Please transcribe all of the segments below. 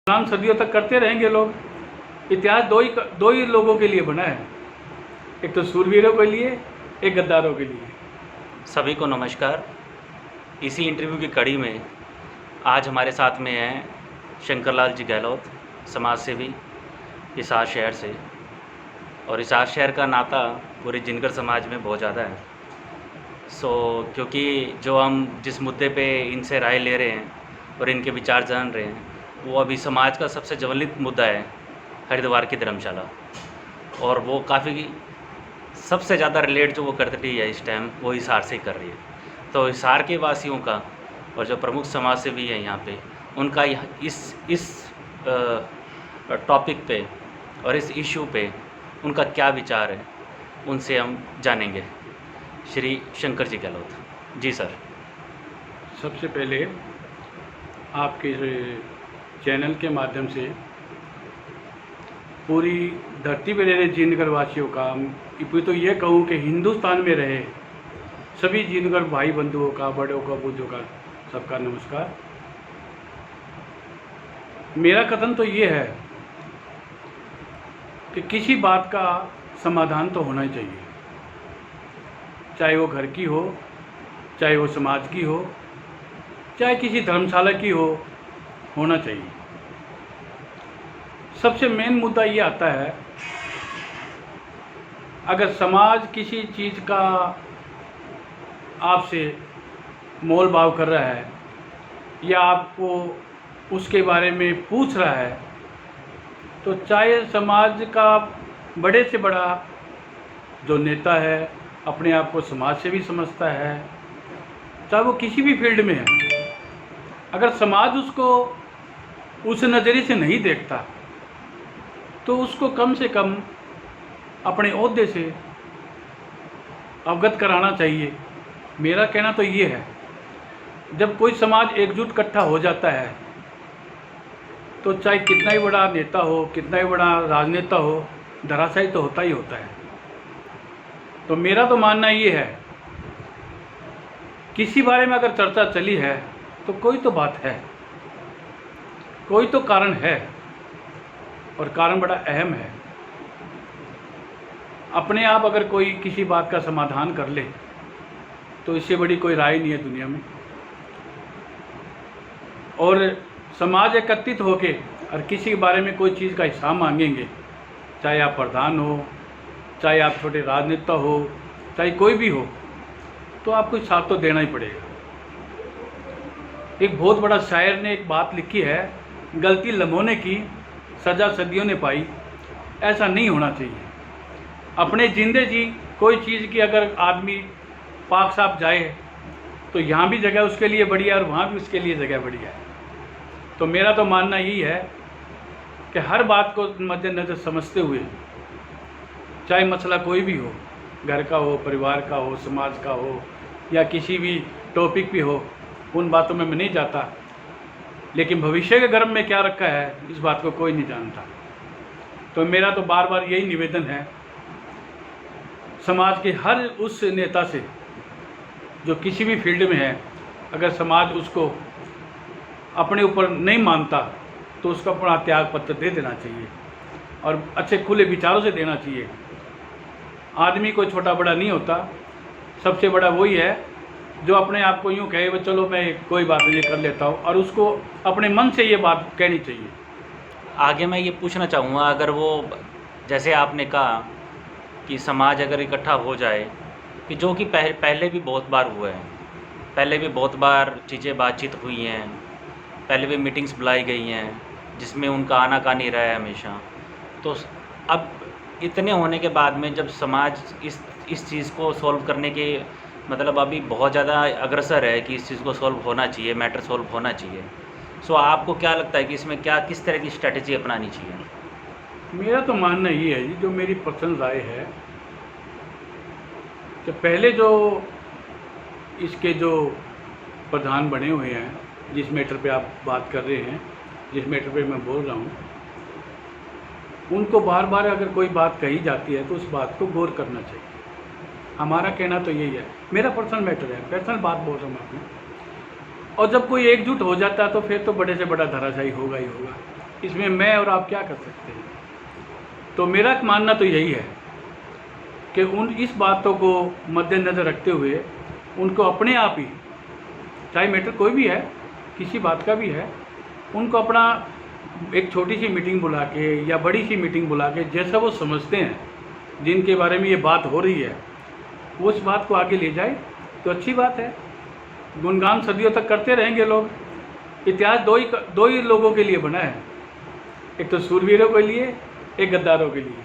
गुलाम सदियों तक करते रहेंगे लोग। इतिहास दो ही लोगों के लिए बना है, एक तो सूरवीरों के लिए, एक गद्दारों के लिए। सभी को नमस्कार। इसी इंटरव्यू की कड़ी में आज हमारे साथ में हैं शंकरलाल जी गहलोत, समाज सेवी हिसार शहर से। और हिसार शहर का नाता पूरे जिनकर समाज में बहुत ज़्यादा है। क्योंकि जो हम जिस मुद्दे पे इनसे राय ले रहे हैं और इनके विचार जान रहे हैं, वो अभी समाज का सबसे ज्वलंत मुद्दा है, हरिद्वार की धर्मशाला। और वो काफ़ी सबसे ज़्यादा रिलेट जो वो कर रही है इस टाइम, वो हिसार से ही कर रही है। तो हिसार के वासियों का और जो प्रमुख समाज सेवी हैं यहाँ पे, उनका इस टॉपिक पे और इस इशू पे उनका क्या विचार है, उनसे हम जानेंगे। श्री शंकर जी गहलोत जी। सर, सबसे पहले आपके चैनल के माध्यम से पूरी धरती पर रह रहे जीनगर वासियों का, तो ये कहूँ कि हिंदुस्तान में रहे सभी जीनगर भाई बंधुओं का, बड़ों का, बुजुर्गों का, सबका नमस्कार। मेरा कथन तो ये है कि किसी बात का समाधान तो होना ही चाहिए, चाहे वो घर की हो, चाहे वो समाज की हो, चाहे किसी धर्मशाला की हो, होना चाहिए। सबसे मेन मुद्दा ये आता है, अगर समाज किसी चीज़ का आपसे मोल भाव कर रहा है या आपको उसके बारे में पूछ रहा है, तो चाहे समाज का बड़े से बड़ा जो नेता है, अपने आप को समाज से भी समझता है, चाहे वो किसी भी फील्ड में है, अगर समाज उसको उस नज़रिए से नहीं देखता तो उसको कम से कम अपने ओहदे से अवगत कराना चाहिए। मेरा कहना तो ये है, जब कोई समाज एकजुट इकट्ठा हो जाता है तो चाहे कितना ही बड़ा नेता हो, कितना ही बड़ा राजनेता हो, धराशायी तो होता ही होता है। तो मेरा तो मानना ये है, किसी बारे में अगर चर्चा चली है तो कोई तो बात है, कोई तो कारण है, और कारण बड़ा अहम है। अपने आप अगर कोई किसी बात का समाधान कर ले तो इससे बड़ी कोई राय नहीं है दुनिया में। और समाज एकत्रित होके और किसी के बारे में कोई चीज़ का हिसाब मांगेंगे, चाहे आप प्रधान हो, चाहे आप छोटे राजनेता हो, चाहे कोई भी हो, तो आपको साथ तो देना ही पड़ेगा। एक बहुत बड़ा शायर ने एक बात लिखी है, गलती लम्हों ने की, सज़ा सदियों ने पाई। ऐसा नहीं होना चाहिए। अपने जिंदे जी कोई चीज़ की अगर आदमी पाक साफ जाए तो यहाँ भी जगह उसके लिए बढ़िया और वहाँ भी उसके लिए जगह बढ़िया है। तो मेरा तो मानना यही है कि हर बात को मद्देनज़र समझते हुए, चाहे मसला कोई भी हो, घर का हो, परिवार का हो, समाज का हो, या किसी भी टॉपिक पे हो, उन बातों में मैं नहीं जाता। लेकिन भविष्य के गर्भ में क्या रखा है, इस बात को कोई नहीं जानता। तो मेरा तो बार बार यही निवेदन है समाज के हर उस नेता से जो किसी भी फील्ड में है, अगर समाज उसको अपने ऊपर नहीं मानता तो उसको अपना त्याग पत्र दे देना चाहिए और अच्छे खुले विचारों से देना चाहिए। आदमी कोई छोटा बड़ा नहीं होता, सबसे बड़ा वही है जो अपने आप को यूँ कहे, वो चलो मैं कोई बात नहीं कर लेता हूँ, और उसको अपने मन से ये बात कहनी चाहिए। आगे मैं ये पूछना चाहूँगा, अगर वो जैसे आपने कहा कि समाज अगर इकट्ठा हो जाए, कि जो कि पहले भी बहुत बार हुआ है, पहले भी बहुत बार चीज़ें बातचीत हुई हैं, पहले भी मीटिंग्स बुलाई गई हैं जिसमें उनका आनाकानी रहा है हमेशा। तो अब इतने होने के बाद में जब समाज इस चीज़ को सॉल्व करने के मतलब अभी बहुत ज़्यादा अग्रसर है कि इस चीज़ को सॉल्व होना चाहिए, मैटर सॉल्व होना चाहिए। आपको क्या लगता है कि इसमें किस तरह की स्ट्रैटेजी अपनानी चाहिए? मेरा तो मानना ये है जी, जो मेरी पर्सनल राय है, कि पहले जो इसके जो प्रधान बने हुए हैं, जिस मैटर पे आप बात कर रहे हैं, जिस मैटर पे मैं बोल रहा हूँ, उनको बार बार अगर कोई बात कही जाती है तो उस बात को गौर करना चाहिए। हमारा कहना तो यही है, मेरा पर्सनल मैटर है, पर्सनल बात बोल रहा हूँ मैं अपनी। और जब कोई एकजुट हो जाता है तो फिर तो बड़े से बड़ा धराशायी होगा ही होगा। इसमें मैं और आप क्या कर सकते हैं। तो मेरा मानना तो यही है कि उन इस बातों को मद्देनज़र रखते हुए उनको अपने आप ही, चाहे मैटर कोई भी है, किसी बात का भी है, उनको अपना एक छोटी सी मीटिंग बुला के या बड़ी सी मीटिंग बुला के जैसा वो समझते हैं, जिनके बारे में ये बात हो रही है, वो उस बात को आगे ले जाए तो अच्छी बात है। गुणगान सदियों तक करते रहेंगे लोग। इतिहास दो ही लोगों के लिए बना है, एक तो सूरवीरों के लिए, एक गद्दारों के लिए।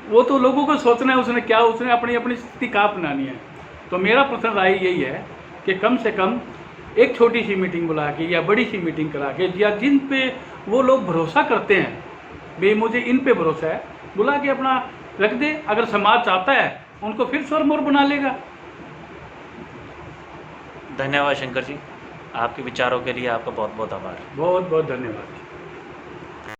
वो तो लोगों को सोचना है उसने अपनी अपनी स्थिति कहाँ अपनानी है। तो मेरा प्रश्न राय यही है कि कम से कम एक छोटी सी मीटिंग बुला के या बड़ी सी मीटिंग करा के, या जिन पे वो लोग भरोसा करते हैं, भाई मुझे इन पे भरोसा है, बुला के अपना रख दे। अगर समाज चाहता है उनको फिर स्वरमोर बना लेगा। धन्यवाद शंकर जी, आपके विचारों के लिए आपका बहुत बहुत आभार। बहुत बहुत धन्यवाद।